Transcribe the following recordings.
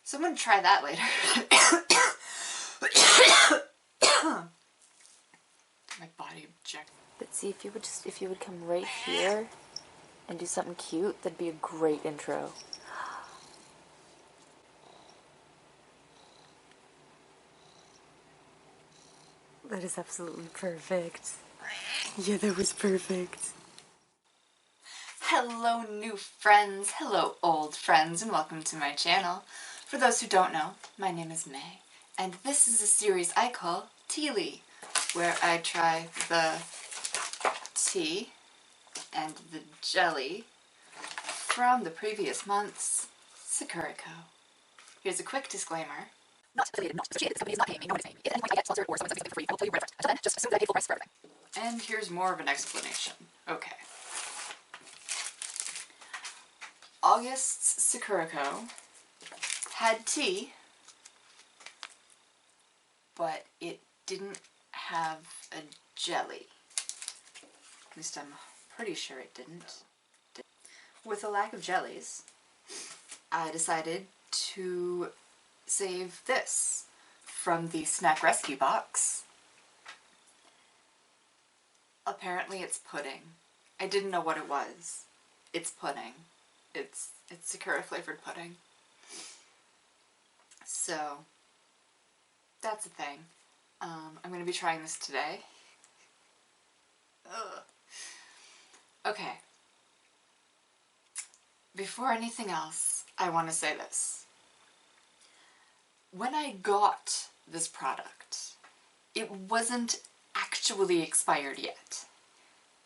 So I'm gonna try that later. My body object. But see, if you would come right here and do something cute, that'd be a great intro. That is absolutely perfect. Yeah, that was perfect. Hello new friends, hello old friends, and welcome to my channel. For those who don't know, my name is May, and this is a series I call Teally, where I try the tea and the jelly from the previous month's Sakuriko. Here's a quick disclaimer. Not affiliated, not associated. This company is not paying me. No one is paying me. If at any point I get sponsored or someone sends me something for free, I will tell you where to. Until then, just assume that I pay full price for everything. And here's more of an explanation. Okay. August's Sakuriko had tea, but it didn't have a jelly. At least I'm pretty sure it didn't. With a lack of jellies, I decided to save this from the snack rescue box. Apparently it's pudding. I didn't know what it was. It's pudding. It's Sakura flavored pudding. So that's a thing. I'm going to be trying this today. Ugh. Okay. Before anything else, I want to say this. When I got this product, it wasn't actually expired yet.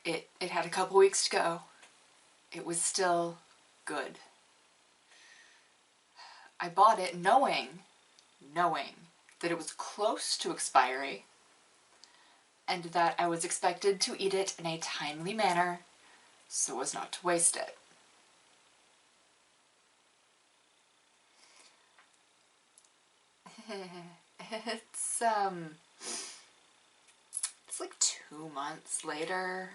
It had a couple weeks to go. It was still good. I bought it knowing that it was close to expiry and that I was expected to eat it in a timely manner so as not to waste it. It's like 2 months later.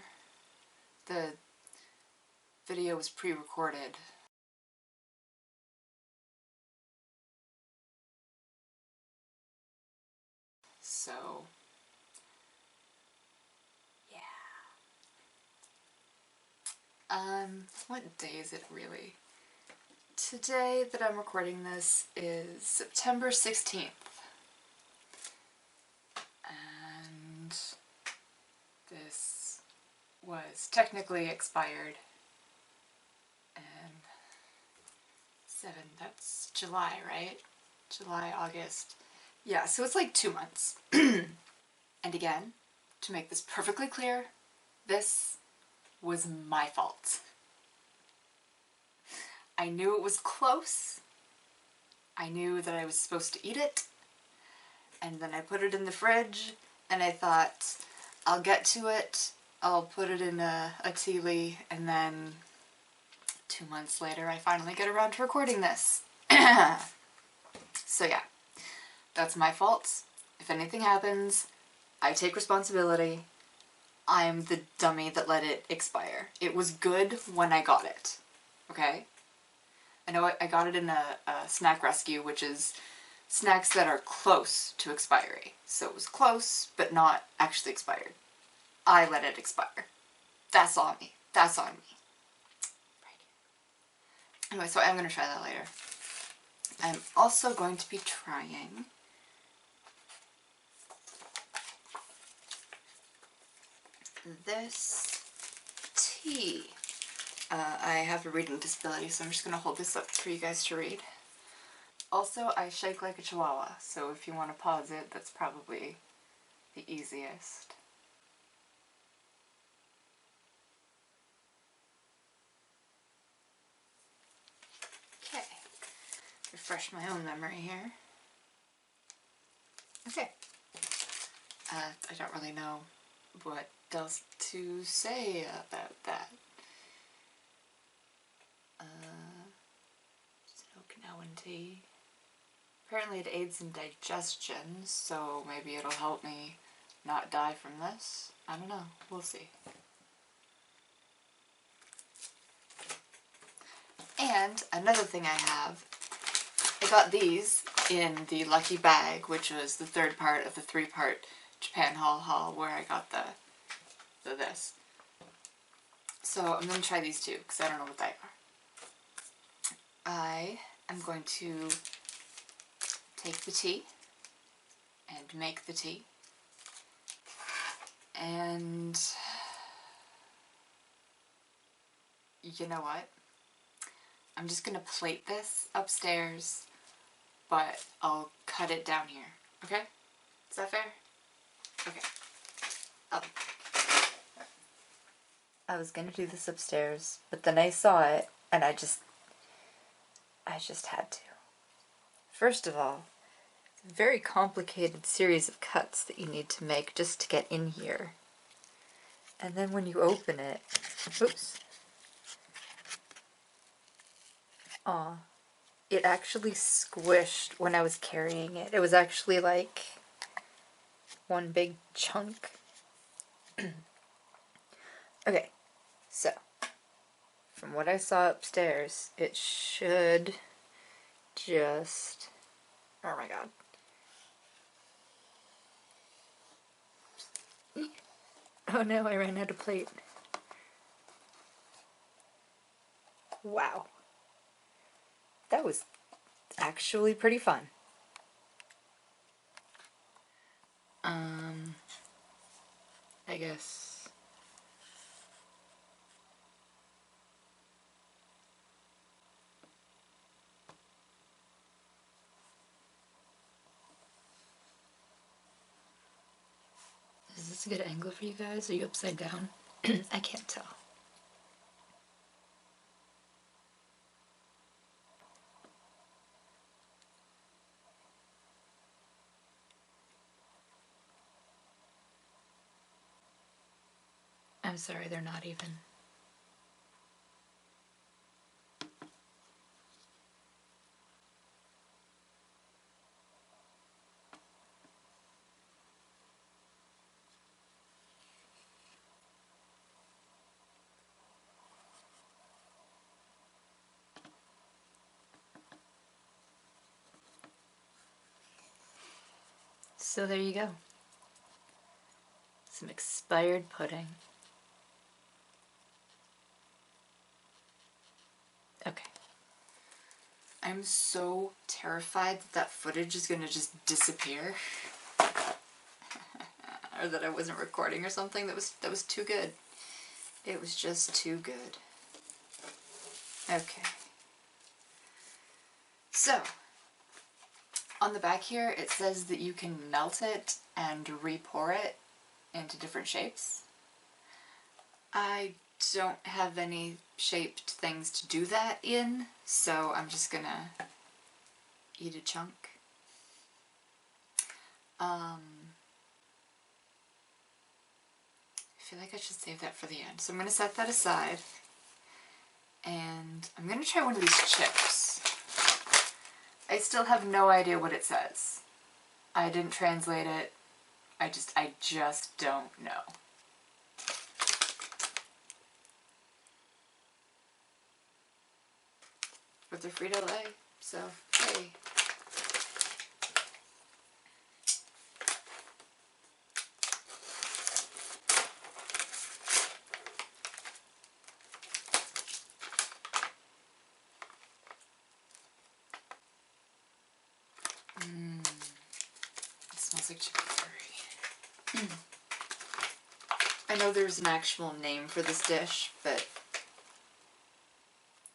The video was pre-recorded. So, yeah. What day is it really? Today that I'm recording this is September 16th. And this was technically expired. And 7, that's July, right? July, August. Yeah, so it's like 2 months. And again, to make this perfectly clear, this was my fault. I knew it was close. I knew that I was supposed to eat it. And then I put it in the fridge, and I thought, I'll get to it. I'll put it in a Teally, and then 2 months later I finally get around to recording this. So yeah, that's my fault. If anything happens, I take responsibility. I'm the dummy that let it expire. It was good when I got it, okay? I know I got it in a snack rescue, which is snacks that are close to expiry. So it was close, but not actually expired. I let it expire. That's on me. That's on me. Right here. Anyway, so I'm going to try that later. I'm also going to be trying this tea. I have a reading disability, so I'm just going to hold this up for you guys to read. Also, I shake like a chihuahua, so if you want to pause it, that's probably the easiest. Okay. Refresh my own memory here. Okay. I don't really know what else to say about that. It's an Okinawan tea. Apparently it aids in digestion, so maybe it'll help me not die from this. I don't know. We'll see. And another thing I have, I got these in the lucky bag, which was the third part of the 3-part Japan haul where I got the this. So I'm going to try these two because I don't know what they are. I am going to take the tea and make the tea. And you know what? I'm just going to plate this upstairs, but I'll cut it down here. Okay? Is that fair? Okay. I was gonna do this upstairs, but then I saw it, and I just had to. First of all, it's a very complicated series of cuts that you need to make just to get in here. And then when you open it, oops. Aw. It actually squished when I was carrying it. It was actually like one big chunk. Okay, so from what I saw upstairs, it should just... Oh my god. Oh no, I ran out of plate. Wow. That was actually pretty fun. I guess... Is this a good angle for you guys? Are you upside down? I can't tell. I'm sorry, they're not even. So there you go. Some expired pudding. Okay. I'm so terrified that that footage is gonna just disappear. Or that I wasn't recording or something. That was too good. It was just too good. Okay. So, on the back here it says that you can melt it and re-pour it into different shapes. I don't have any shaped things to do that in, so I'm just gonna eat a chunk. I feel like I should save that for the end. So I'm gonna set that aside, and I'm gonna try one of these chips. I still have no idea what it says. I didn't translate it. I just don't know. But they're Frito-Lay, so hey. It smells like chicken curry. I know there's an actual name for this dish, but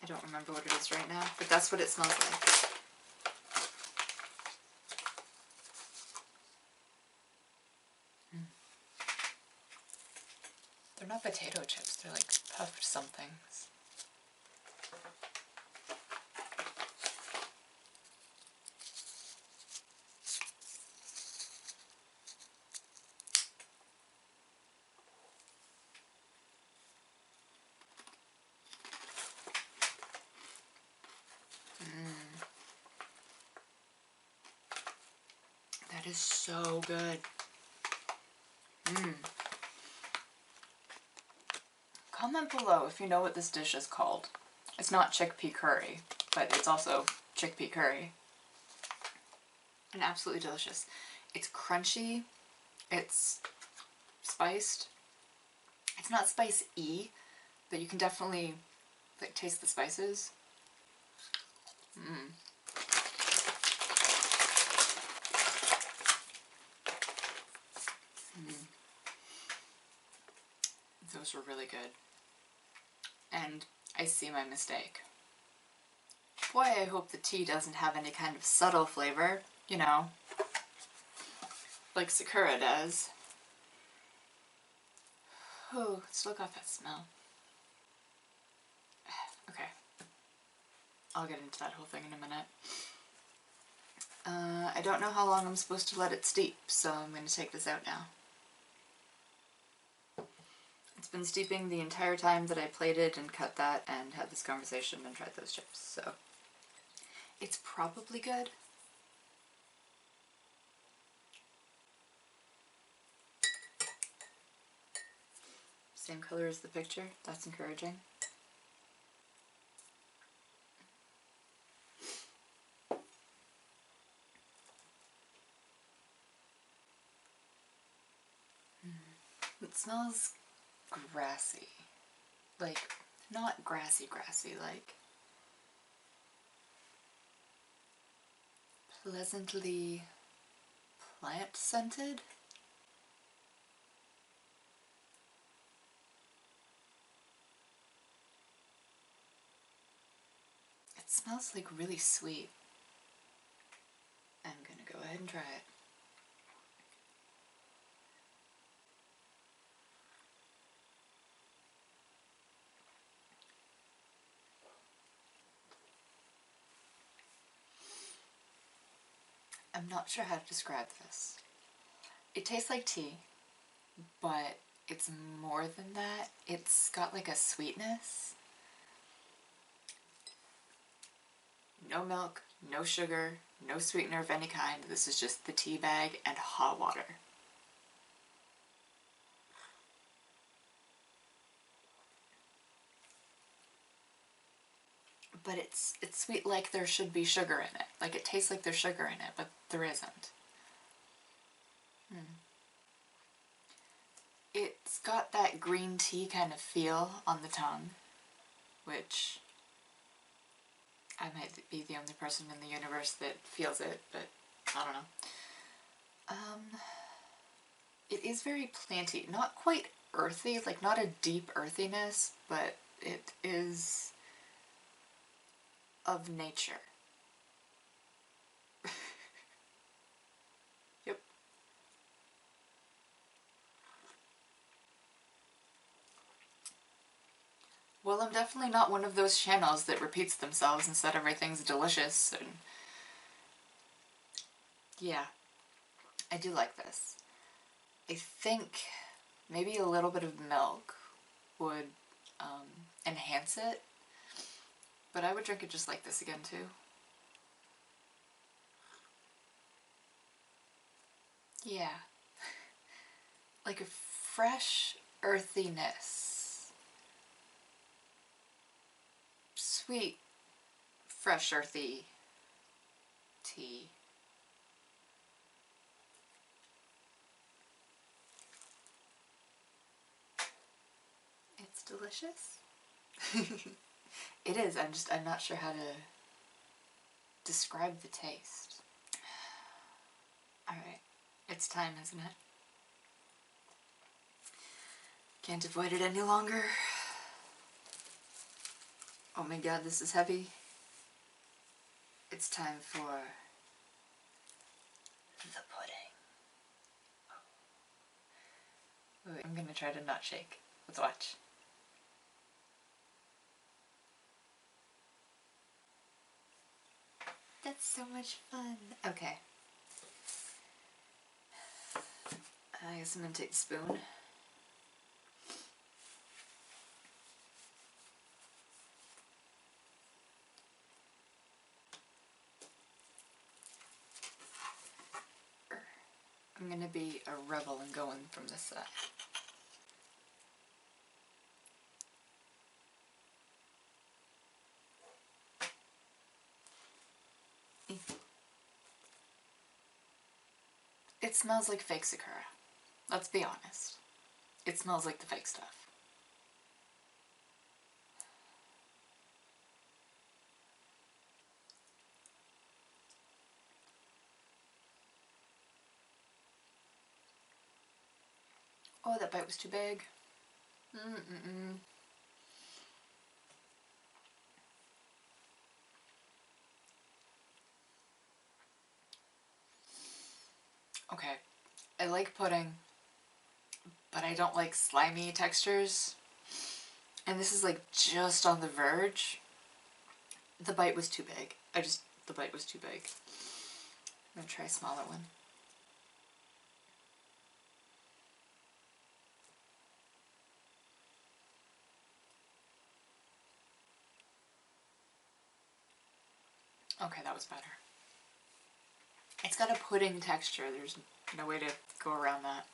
I don't remember what it is right now, but that's what it smells like. They're not potato chips, they're like puffed somethings. That is so good. Comment below if you know what this dish is called. It's not chickpea curry, but it's also chickpea curry. and absolutely delicious. It's crunchy, it's spiced. It's not spice-y, but you can definitely like taste the spices. Those were really good. And I see my mistake. Boy, I hope the tea doesn't have any kind of subtle flavor, you know, like Sakura does. Oh, still got that smell. Okay. I'll get into that whole thing in a minute. I don't know how long I'm supposed to let it steep, so I'm going to take this out now. It's been steeping the entire time that I plated and cut that and had this conversation and tried those chips, so it's probably good. Same color as the picture, that's encouraging. It smells grassy. Like, not grassy, like pleasantly plant scented. It smells like really sweet. I'm gonna go ahead and try it. I'm not sure how to describe this. It tastes like tea, but it's more than that. It's got like a sweetness. No milk, no sugar, no sweetener of any kind. This is just the tea bag and hot water. But it's sweet like there should be sugar in it. Like it tastes like there's sugar in it, but there isn't. It's got that green tea kind of feel on the tongue, which I might be the only person in the universe that feels it, but I don't know. It is very planty, not quite earthy, like not a deep earthiness, but it is of nature. Yep. Well, I'm definitely not one of those channels that repeats themselves and said everything's delicious, and yeah, I do like this. I think maybe a little bit of milk would enhance it, but I would drink it just like this again too. Yeah. Like a fresh earthiness. Sweet, fresh earthy tea. It's delicious. It is. I'm not sure how to describe the taste. Alright. It's time, isn't it? Can't avoid it any longer. Oh my god, this is heavy. It's time for the pudding. Wait, I'm gonna try to not shake. Let's watch. That's so much fun. Okay. I guess I'm gonna take the spoon. I'm gonna be a rebel and going from this side. It smells like fake Sakura. Let's be honest. It smells like the fake stuff. Oh, that bite was too big. Mm-mm-mm. Okay, I like pudding, but I don't like slimy textures. And this is like just on the verge. The bite was too big. The bite was too big. I'm gonna try a smaller one. Okay, that was better. It's got a pudding texture. There's no way to go around that.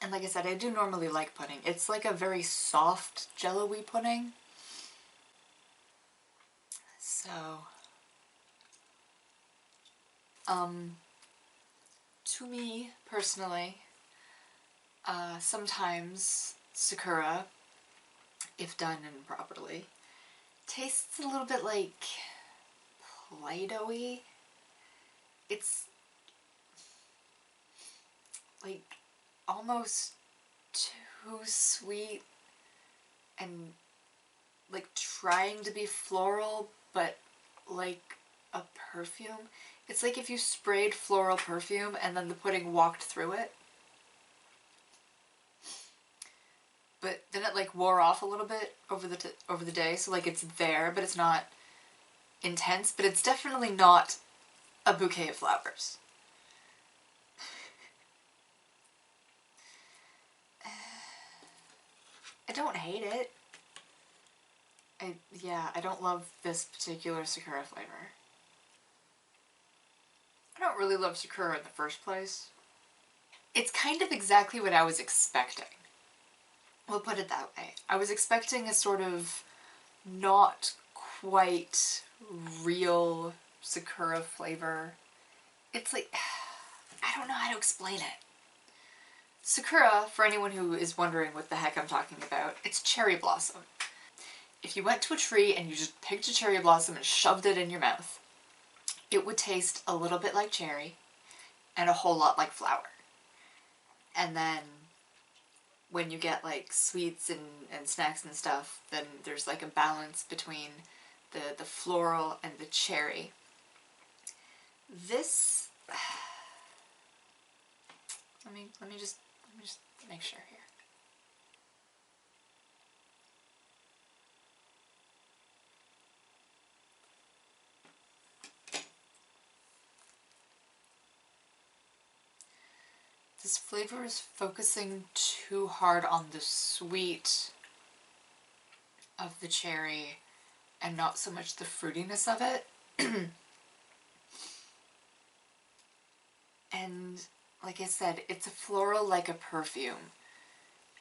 And like I said, I do normally like pudding. It's like a very soft jello-y pudding. So, to me personally, sometimes Sakura, if done improperly, tastes a little bit like Play-Doh-y. It's like almost too sweet and like trying to be floral, but like a perfume. It's like if you sprayed floral perfume and then the pudding walked through it. But then it like wore off a little bit over the day, so like it's there, but it's not intense, but it's definitely not a bouquet of flowers. I don't hate it. I don't love this particular Sakura flavor. I don't really love Sakura in the first place. It's kind of exactly what I was expecting. We'll put it that way. I was expecting a sort of not quite real Sakura flavor. It's like, I don't know how to explain it. Sakura, for anyone who is wondering what the heck I'm talking about, it's cherry blossom. If you went to a tree and you just picked a cherry blossom and shoved it in your mouth, it would taste a little bit like cherry and a whole lot like flower. And then when you get like sweets and snacks and stuff, then there's like a balance between the floral and the cherry. This, let me just make sure here. This flavor is focusing too hard on the sweet of the cherry and not so much the fruitiness of it. And like I said, it's a floral like a perfume.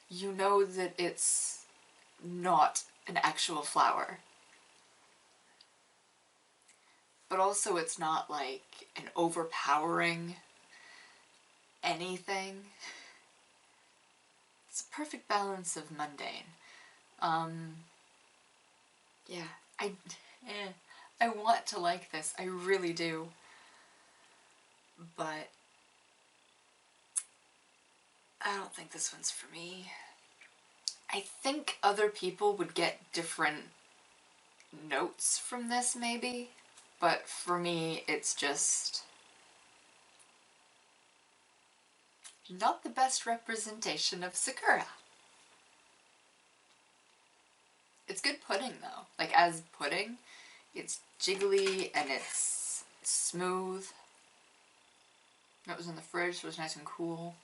You know that it's not an actual flower. But also it's not like an overpowering anything. It's a perfect balance of mundane. Yeah, I want to like this. I really do. But I don't think this one's for me. I think other people would get different notes from this maybe, but for me it's just not the best representation of Sakura. It's good pudding though. Like as pudding, it's jiggly and it's smooth. It was in the fridge, so it was nice and cool.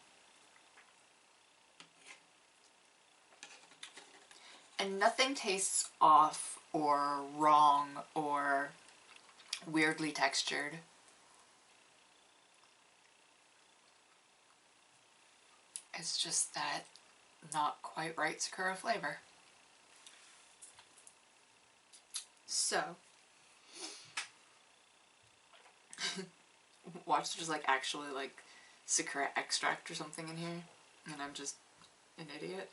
And nothing tastes off or wrong or weirdly textured. It's just that not quite right Sakura flavor. So, watch there's like actually like sakura extract or something in here, and I'm just an idiot.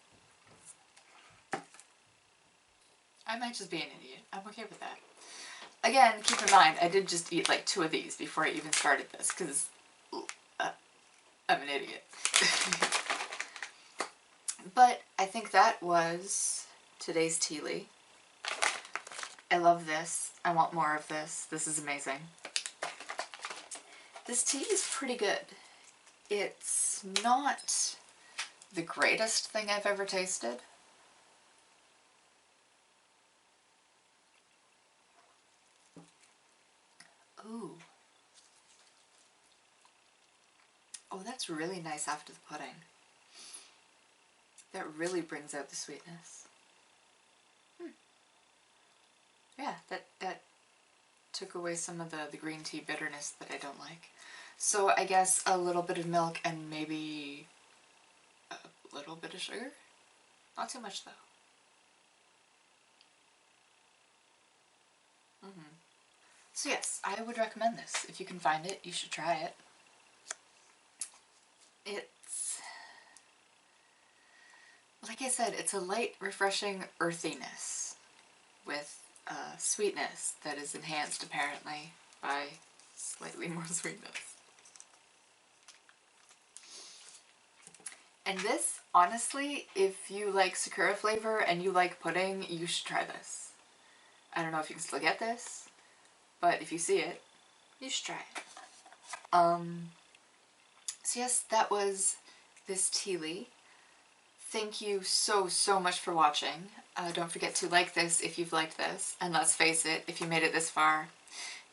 I might just be an idiot. I'm okay with that. Again, keep in mind, I did just eat like 2 of these before I even started this, because I'm an idiot. But I think that was today's Teally. I love this. I want more of this. This is amazing. This tea is pretty good. It's not the greatest thing I've ever tasted. Ooh. Oh, that's really nice after the pudding. That really brings out the sweetness. Yeah, that took away some of the green tea bitterness that I don't like. So I guess a little bit of milk and maybe a little bit of sugar? Not too much though. So yes, I would recommend this. If you can find it, you should try it. It's, like I said, it's a light, refreshing earthiness with sweetness that is enhanced apparently by slightly more sweetness. And this, honestly, if you like sakura flavor and you like pudding, you should try this. I don't know if you can still get this, but if you see it, you should try it. So yes, that was this Teally. Thank you so much for watching. Don't forget to like this if you've liked this, and let's face it, if you made it this far,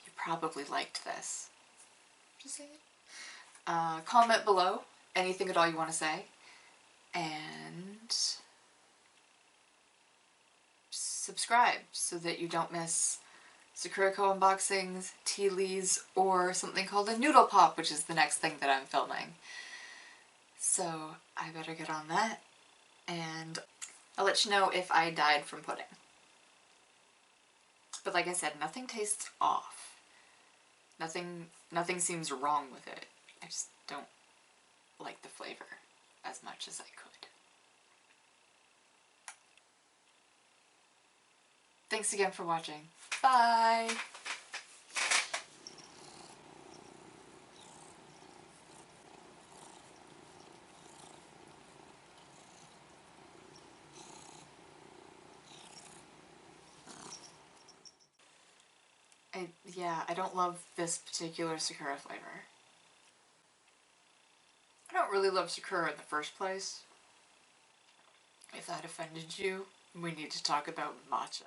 you probably liked this. Just say it. Comment below anything at all you want to say, and subscribe so that you don't miss Sakurako unboxings, Teallies, or something called a noodle pop, which is the next thing that I'm filming. So I better get on that, and I'll let you know if I died from pudding. But like I said, nothing tastes off. Nothing seems wrong with it. I just don't like the flavor as much as I could. Thanks again for watching. Bye! Yeah, I don't love this particular Sakura flavor. I don't really love Sakura in the first place. If that offended you, we need to talk about matcha.